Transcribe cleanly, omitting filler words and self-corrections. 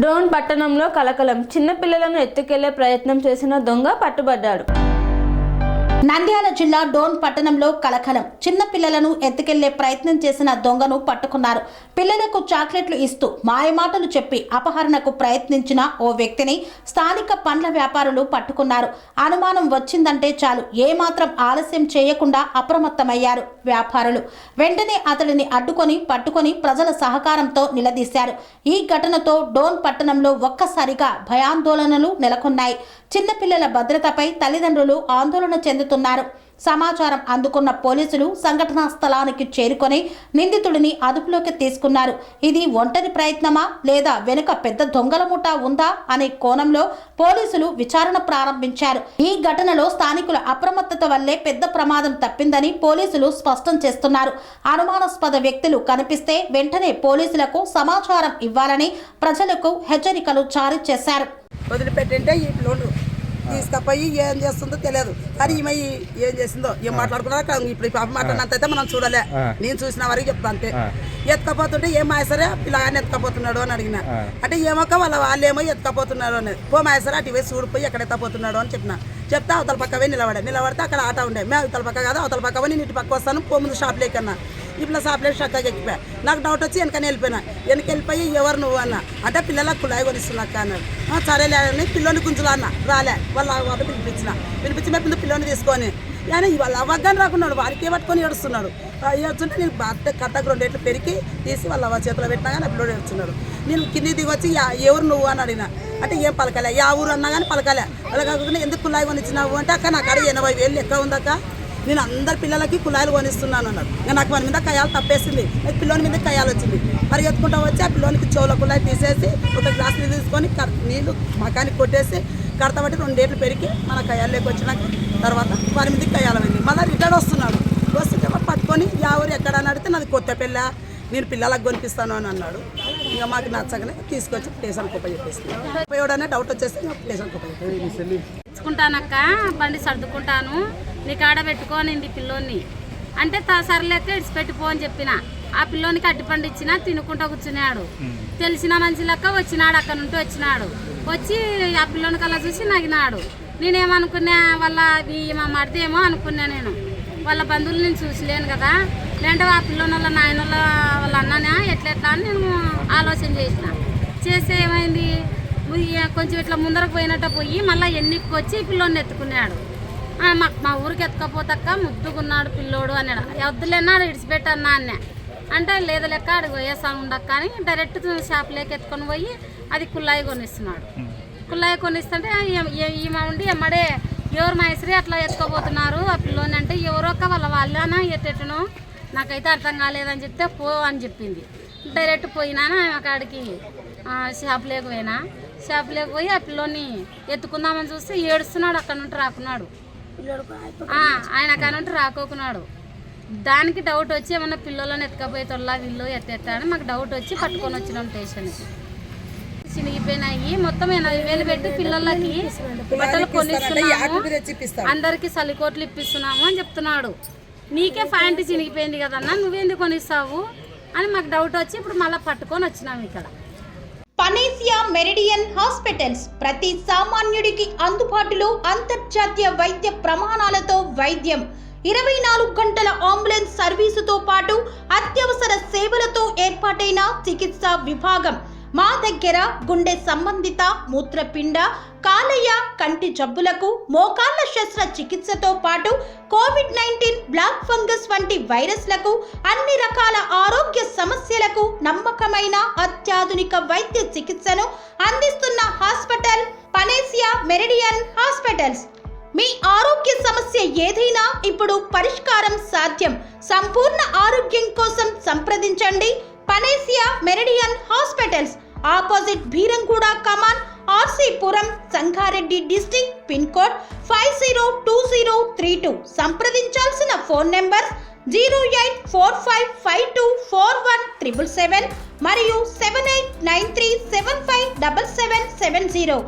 డోన్ పట్టణంలో కలకలం. చిన్న పిల్లలను ఎత్తుకెళ్లే ప్రయత్నం చేసిన దొంగ పట్టుబడ్డాడు. నంద్యాల జిల్లా డోన్ పట్టణంలో కలకలం. చిన్న పిల్లలను ఎత్తుకెళ్లే ప్రయత్నం చేసిన దొంగను పట్టుకున్నారు. పిల్లలకు చాక్లెట్లు ఇస్తూ మాయమాటలు చెప్పి అపహరణకు ప్రయత్నించిన ఓ వ్యక్తిని స్థానిక పండ్ల వ్యాపారులు పట్టుకున్నారు. అనుమానం వచ్చిందంటే చాలు ఏమాత్రం ఆలస్యం చేయకుండా అప్రమత్తమయ్యారు వ్యాపారులు. వెంటనే అతడిని అడ్డుకొని పట్టుకొని ప్రజల సహకారంతో నిలదీశారు. ఈ ఘటనతో డోన్ పట్టణంలో ఒక్కసారిగా భయాందోళనలు నెలకొన్నాయి. చిన్నపిల్లల భద్రతపై తల్లిదండ్రులు ఆందోళన చెందుతున్నారు. సమాచారం అందుకున్న పోలీసులు సంఘటనా స్థలానికి చేరుకొని నిందితుడిని అదుపులోకి తీసుకున్నారు. ఇది ఒంటరి ప్రయత్నమా లేదా వెనుక పెద్ద దొంగల ముఠా ఉందా అనే కోణంలో పోలీసులు విచారణ ప్రారంభించారు. ఈ ఘటనలో స్థానికుల అప్రమత్తత వల్లే పెద్ద ప్రమాదం తప్పిందని పోలీసులు స్పష్టం చేస్తున్నారు. అనుమానాస్పద వ్యక్తులు కనిపిస్తే వెంటనే పోలీసులకు సమాచారం ఇవ్వాలని ప్రజలకు హెచ్చరికలు జారీ చేశారు. వదిలిపెట్టింటే ఈ లోన్ తీసుకపోయి ఏం చేస్తుందో తెలియదు. కానీ ఈమె ఏం చేసిందో ఏం మాట్లాడుకున్నా ఇప్పుడు పాప మాట్లాడినంతైతే మనం చూడలే. నేను చూసిన వరకు చెప్తా అంతే. ఎత్తుకపోతుంటే ఏం మాయసరే పిల్లగానే ఎత్తుకపోతున్నాడు అని అడిగిన. అంటే ఏమొక్క వాళ్ళేమో ఎత్తుకపోతున్నారు అనేది. పో మాయసరే అటు వేసి చూడిపోయి ఎక్కడ ఎత్తపోతున్నాడు అని చెప్పిన. చెప్తే అవతల పక్కవే నిలబడితే అక్కడ ఆట ఉండే. మేము అవతల పక్క కాదు అవతల పక్క నేను ఇటు పక్క వస్తాను పో ముందు షాప్ లేకన్నా. ఇప్పుడు షాప్ లేక చక్కగా ఎక్కిపోయా. నాకు డౌట్ వచ్చి వెనకనే వెళ్ళిపోయినా. వెళ్ళిపోయి ఎవరు నువ్వు అన్న అంటే పిల్లలకు కుళాయి కొనిస్తున్నాక అన్నాడు. సరేలే అని పిల్లోని గుంజులా అన్న రాలే. వాళ్ళ వాళ్ళు పిలిపించి మేము పిల్లోని తీసుకొని కానీ వాళ్ళ అవ్వగానే రాకున్నాడు. వారికి పట్టుకొని ఏడుస్తున్నాడు. ఏడుస్తుంటే నేను కట్టకు 2 ఏట్లు పెరిగి తీసి వాళ్ళ చేతిలో పెట్టినా కానీ పిల్లోడు ఏడుస్తున్నాడు. నేను కింది దిగి వచ్చి ఎవరు నువ్వు అని అడిగిన. అంటే ఏం పలకలే. యా ఊరు అన్నా కానీ పలకలే. అలా కాకుండా ఎందుకు కుళాయి కొనిచ్చినావు అంటే అక్క నాకు అక్కడ 80,000 ఎక్కడ ఉందక్క నేను అందరి పిల్లలకి కుళాయిలు కొనిస్తున్నాను అన్నాడు. నాకు వాని మీద కయ్యాలు తప్పేసింది. పిల్లోని మీద కయ్యాలు వచ్చింది. పరిగెత్తుకుంటూ వచ్చి ఆ పిల్లోనికి చెవుల కుళాయి తీసేసి ఒక గ్లాస్ నీళ్ళు తీసుకొని నీళ్ళు మకానికి కొట్టేసి కడతబట్టి 2 ఏట్లు పెరిగి మన కయ్యాల్లోకి వచ్చినాక తర్వాత వారి మీద కయ్యాలు అయింది. మళ్ళీ రిటర్న్ వస్తున్నాడు. వస్తుంటే పట్టుకొని ఎవరు ఎక్కడ అని అడిగితే నాది కొత్త పిల్ల నేను పిల్లలకు కొనిపిస్తాను అని అన్నాడు. ఇంకా మాకు నచ్చగానే తీసుకొచ్చి స్టేషన్ కుప్ప చెప్పేస్తాను. ఎవడనే డౌట్ వచ్చేస్తే స్టేషన్ కుప్ప తెచ్చుకుంటానక్క బండి సర్దుకుంటాను నీకు ఆడ పెట్టుకోనింది పిల్లోని అంటే సర్లేక ఇడిచిపెట్టిపో అని చెప్పిన. ఆ పిల్లోనికి అట్టిపండు ఇచ్చినా తినుకుంటూ కూర్చున్నాడు. తెలిసిన మంచి లెక్క వచ్చినాడు. అక్కడ నుండి వచ్చినాడు. వచ్చి ఆ పిల్లోనికి అలా చూసి నగినాడు. నేనేమనుకున్నా వాళ్ళ మా మరిదేమో అనుకున్నా. నేను వాళ్ళ బంధువులు నేను చూసిలేను కదా. లేదంటే ఆ పిల్లోని వాళ్ళ నాయన వాళ్ళ అన్ననే ఎట్లా అని నేను ఆలోచన చేస్తే ఏమైంది కొంచెం ఇట్లా ముందరకు పోయినట్టు పోయి మళ్ళీ ఎన్నికకి వచ్చి ఈ పిల్లోని ఎత్తుకున్నాడు. మా ఊరికి ఎత్తుకపోతాక ముద్దుకున్నాడు పిల్లోడు అన్నాడు. వద్దులేనాడు ఇడిచిపెట్టన్నా అన్న అంటే లేదు లెక్క అడిగి పోయేసాను ఉండక్క అని డైరెక్ట్ షాప్లోకి ఎత్తుకొని పోయి అది కుళాయి కొనిస్తున్నాడు. కుళాయి కొనిస్తుంటే ఈమె ఉండి ఎమ్మడే ఎవరు మైసరి అట్లా ఎత్తుకోబోతున్నారు ఆ పిల్లోని అంటే ఎవరొక్క వాళ్ళనా ఎట్టెట్టనో నాకైతే అర్థం కాలేదని చెప్తే పో అని చెప్పింది. డైరెక్ట్ పోయినా అక్కడికి షాప్లోకి పోయినా. షాప్లోకి పోయి ఆ పిల్లోని ఎత్తుకుందామని చూస్తే ఏడుస్తున్నాడు. అక్కడ నుండి రాకున్నాడు. ఆయన అక్కడ నుండి రాకోకున్నాడు. దానికి డౌట్ వచ్చి ఏమన్నా పిల్లలను ఎత్తుకపోయేతోళ్ళ వీళ్ళు ఎత్తేస్తాడని మాకు డౌట్ వచ్చి పట్టుకొని వచ్చినాం స్టేషన్కి. చినిగిపోయినాయి. మొత్తం 80,000 పెట్టి పిల్లలకి బట్టలు కొనిస్తున్నాము. అందరికి సలికోట్లు ఇప్పిస్తున్నాము అని చెప్తున్నాడు. నీకే ప్యాంట్ చినిగిపోయింది కదన్నా నువ్వేందుకు కొనిస్తావు అని మాకు డౌట్ వచ్చి ఇప్పుడు మళ్ళీ పట్టుకొని వచ్చినాము ఇక్కడ. పనేసియా మెరిడియన్ హాస్పిటల్స్ ప్రతి సామాన్యుడికి అందుబాటులో అంతర్జాతీయ వైద్య ప్రమాణాలతో వైద్యం. 24 గంటల అంబులెన్స్ సర్వీసుతో పాటు అత్యవసర సేవలతో ఏర్పాటైన చికిత్సా విభాగం. మా దగ్గర గుండె సంబంధిత మూత్రపిండ కాలేయ కంటి జబ్బులకు మోకాళ్ల శస్త్ర చికిత్సతో పాటు COVID-19 బ్లాక్ ఫంగస్ వంటి వైరస్లకు అన్ని రకాల ఆరోగ్య సమస్యలకు నమ్మకమైన అత్యాధునిక వైద్య చికిత్సను అందిస్తున్న హాస్పిటల్ పనేసియా మెరిడియన్ హాస్పిటల్స్. మీ ఆరోగ్య సమస్య ఏదైనా ఇప్పుడు పరిష్కారం సాధ్యం. సంపూర్ణ ఆరోగ్యం కోసం సంప్రదించండి panacea meridian hospitals. Opposite Bheeramguda కమాన్ RC Puram Sangareddy district. Pin code 502032. సంప్రదించాల్సిన ఫోన్ నెంబర్ 0845524177 మరియు 7893757770.